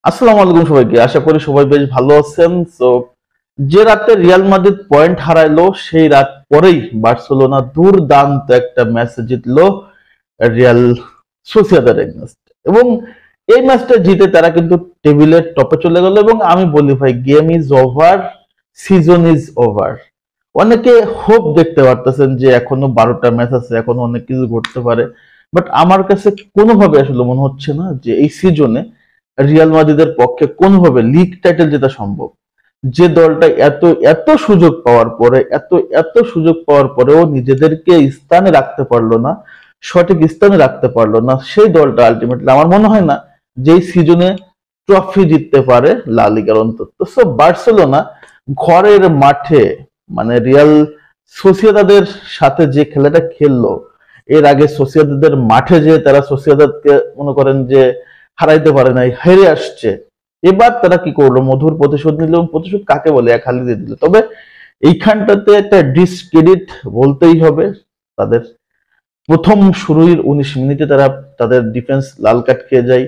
আসসালামু আলাইকুম সবাইকে, আশা করি সবাই বেশ ভালো আছেন। তো যে রাতে রিয়াল মাদ্রিদ পয়েন্ট হারাইলো সেই রাত পরেই বার্সেলোনা দুর্দান্ত একটা ম্যাচ জিতলো রিয়াল সোসিয়েদাদের এগেইনস্ট। এবং এই ম্যাচটা জিতে তারা কিন্তু টেবিলের টপে চলে গেল। এবং আমি বলি ভাই, game is over, season is over. অনেকে হোপ দেখতে পারতেছেন যে এখনো 12টা ম্যাচ আছে, এখনো অনেক কিছু ঘটতে পারে। বাট আমার কাছে কোনোভাবে আসলে মনে হচ্ছে না যে এই সিজনে রিয়াল মাদ্রিদের পক্ষে কোনোভাবে লিগ টাইটেল জেতা সম্ভব। যে দলটা এত এত সুযোগ পাওয়ার পরে, এত এত সুযোগ পাওয়ার পরেও নিজেদেরকে স্থানে রাখতে পারলো না, সঠিক স্থানে রাখতে পারলো না, সেই দলটা আলটিমেটলি আমার মনে হয় না যে এই সিজনে ট্রফি জিততে পারে লা লিগার অন্তত। সো বার্সেলোনা ঘরের মাঠে মানে রিয়াল সোসিয়েদাদের সাথে যে খেলাটা খেললো, এর আগে সোসিয়েদাদের মাঠে যে তারা সোসিয়েদাদকে মনে করেন যে হারাইতে পারে নাই, হেরে আসছে। এবার তারা কি করলো, মধুর প্রতিশোধ নিল। এবং প্রতিশোধ কাকে বলে, এক হালি দিয়ে দিল। তবে এইখানটাতে একটা ডিসক্রেডিট বলতেই হবে তাদের। প্রথম শুরুর 19 মিনিটে তারা তাদের ডিফেন্স লাল কার্ড খেয়ে যায়।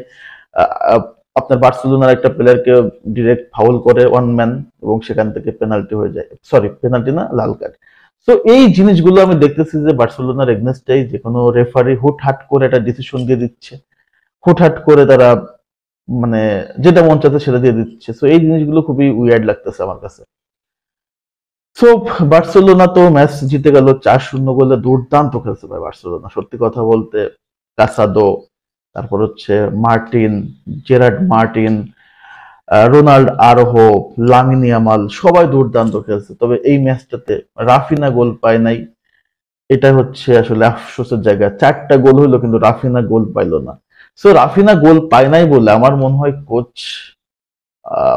আপনার বার্সেলোনার একটা প্লেয়ারকে ডিরেক্ট ফাউল করে ওয়ান ম্যান, এবং সেখান থেকে পেনাল্টি হয়ে যায়। সরি, পেনাল্টি না, লাল কার্ড। তো এই জিনিসগুলো আমি দেখতেছি যে বার্সেলোনার এগনেস্টেই যে কোনো রেফারি হুটহাট করে একটা ডিসিশন দিয়ে দিচ্ছে, হুটহাট করে তারা মানে যেটা মন চাচ্ছে সেটা দিয়ে দিচ্ছে। তো এই জিনিসগুলো খুবই উইয়ার্ড লাগতেছে আমার কাছে। সো বার্সেলোনা তো ম্যাচ জিতে গেল 4-0 গোলে। দুর্দান্ত খেলছে ভাই বার্সেলোনা, সত্যি কথা বলতে। কাসাদো, তারপর হচ্ছে Martin, Gerard Martin, Ronald Araujo, Lamine Yamal সবাই দুর্দান্ত খেলছে। তবে এই ম্যাচটাতে রাফিনা গোল পায় নাই, এটা হচ্ছে আসলে আফসোসের জায়গা। 4টা গোল হইলো কিন্তু রাফিনা গোল পাইলো না। সো রাফিনা গোল পায় নাই বলে আমার মনে হয় কোচ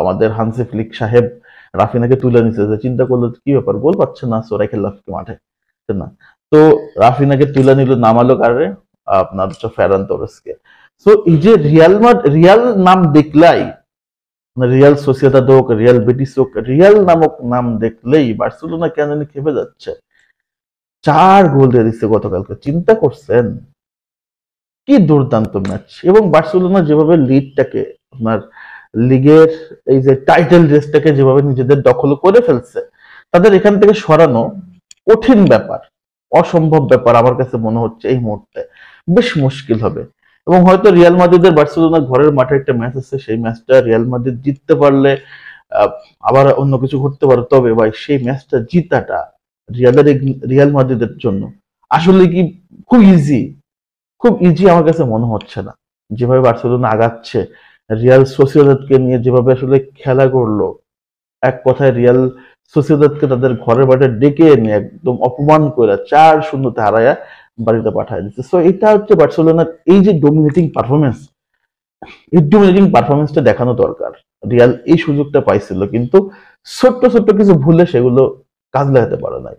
আমাদের হানসি ফ্লিক সাহেব রাফিনাকে তুলে নিছে। যে চিন্তা করলো কি ব্যাপার, গোল পাচ্ছে না, সো রেখে লাফকে মাঠে না। তো রাফিনাকে তুলে নিল, নামালো কারে, আপনার হচ্ছে ফেরান তোরেসকে। সো এই যে রিয়াল নাম দেখলাই, রিয়াল সোসিয়েদাদ হোক, রিয়াল বেটিস হোক, রিয়াল নামক নাম দেখলেই বার্সেলোনা কেন জানি খেপে যাচ্ছে। 4 গোল দিয়ে দিচ্ছে গতকালকে, চিন্তা করছেন? কি দুর্দান্ত ম্যাচ। এবং বার্সেলোনা যেভাবে লিডটাকে, আপনার লিগের এই যে টাইটেল রেসটাকে যেভাবে নিজেদের দখল করে ফেলছে, তাদের এখান থেকে সরানো কঠিন ব্যাপার, অসম্ভব ব্যাপার আমার কাছে মনে হচ্ছে এই মুহূর্তে। বেশ মুশকিল হবে। এবং হয়তো রিয়াল মাদ্রিদের বার্সেলোনা ঘরের মাঠে একটা ম্যাচ আছে, সেই ম্যাচটা রিয়াল মাদ্রিদ জিততে পারলে আবার অন্য কিছু ঘটতে পারে। তবে ভাই সেই ম্যাচটা জিতাটা রিয়াল মাদ্রিদের জন্য আসলে কি খুব ইজি? খুব ইজি আমার কাছে মনে হচ্ছে না। যেভাবে বার্সেলোনা আগাচ্ছে, রিয়াল সোসিয়েদাদকে নিয়ে যেভাবে আসলে খেলা করলো, এক কথায় রিয়াল সোসিয়েদাদকে তাদের ঘরের মাঠে ডেকে এনে একদম অপমান করে 4-0 হারায়া বাড়িতে পাঠায় দিচ্ছে। সো এটা হচ্ছে বার্সেলোনার এই যে ডোমিনেটিং পারফরমেন্স, এই ডোমিনেটিং পারফরমেন্সটা দেখানো দরকার। রিয়াল এই সুযোগটা পাইছিল, কিন্তু ছোট্ট ছোট্ট কিছু ভুলে সেগুলো কাজ লাগাতে পারে নাই।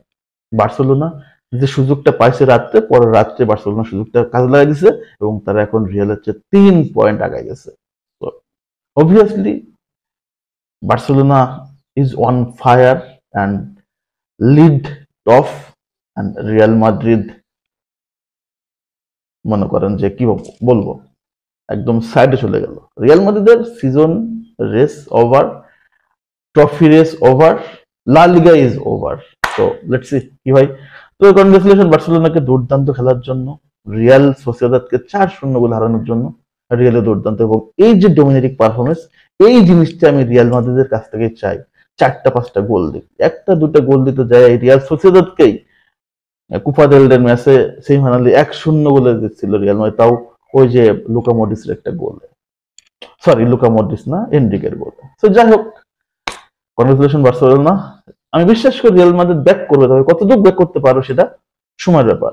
বার্সেলোনা যে সুযোগটা পাইছে রাত্রে, পরের রাত্রে বার্সেলোনা সুযোগটা কাজে লাগাই দিছে, এবং তারা এখন রিয়ালের চেয়ে 3 পয়েন্ট আগায় গেছে। তো obviously Barcelona is on fire and lead top, and Real Madrid মনে করেন যে কি বলবো, একদম সাইডে চলে গেল। রিয়াল মাদ্রিদের season race over, trophy race over, লা লিগা ইজ ওভার। তো লেটস সি কি হয়। তো কনগ্রাচুলেশন বার্সেলোনাকে দুর্দান্ত খেলার জন্য, রিয়াল সোসিয়েদাদকে 4-0 গোল হারানোর জন্য রিয়ালে দুর্দান্ত। এবং এই যে ডোমিনেটিং পারফরমেন্স, এই জিনিসটা আমি রিয়াল মাদ্রিদের কাছ থেকে চাই। 4টা-5টা গোল দিক, 1টা-2টা গোল দিতে যায় রিয়াল সোসিয়েদাদকেই। কুপা দেল রের ম্যাচে সেমিফাইনালে 1-0 গোলে দিচ্ছিল রিয়াল মাদ্রিদ, তাও ওই যে লুকা মডরিচের একটা গোল, সরি লুকা মডরিচ না, এনরিকের গোল। তো যাই হোক, কনগ্রাচুলেশন বার্সেলোনা। আমি বিশ্বাস করি রিয়াল মাদ্রিদ ব্যাক করবে, তবে কতটুকু ব্যাক করতে পারো সেটা সময়ের ব্যাপার।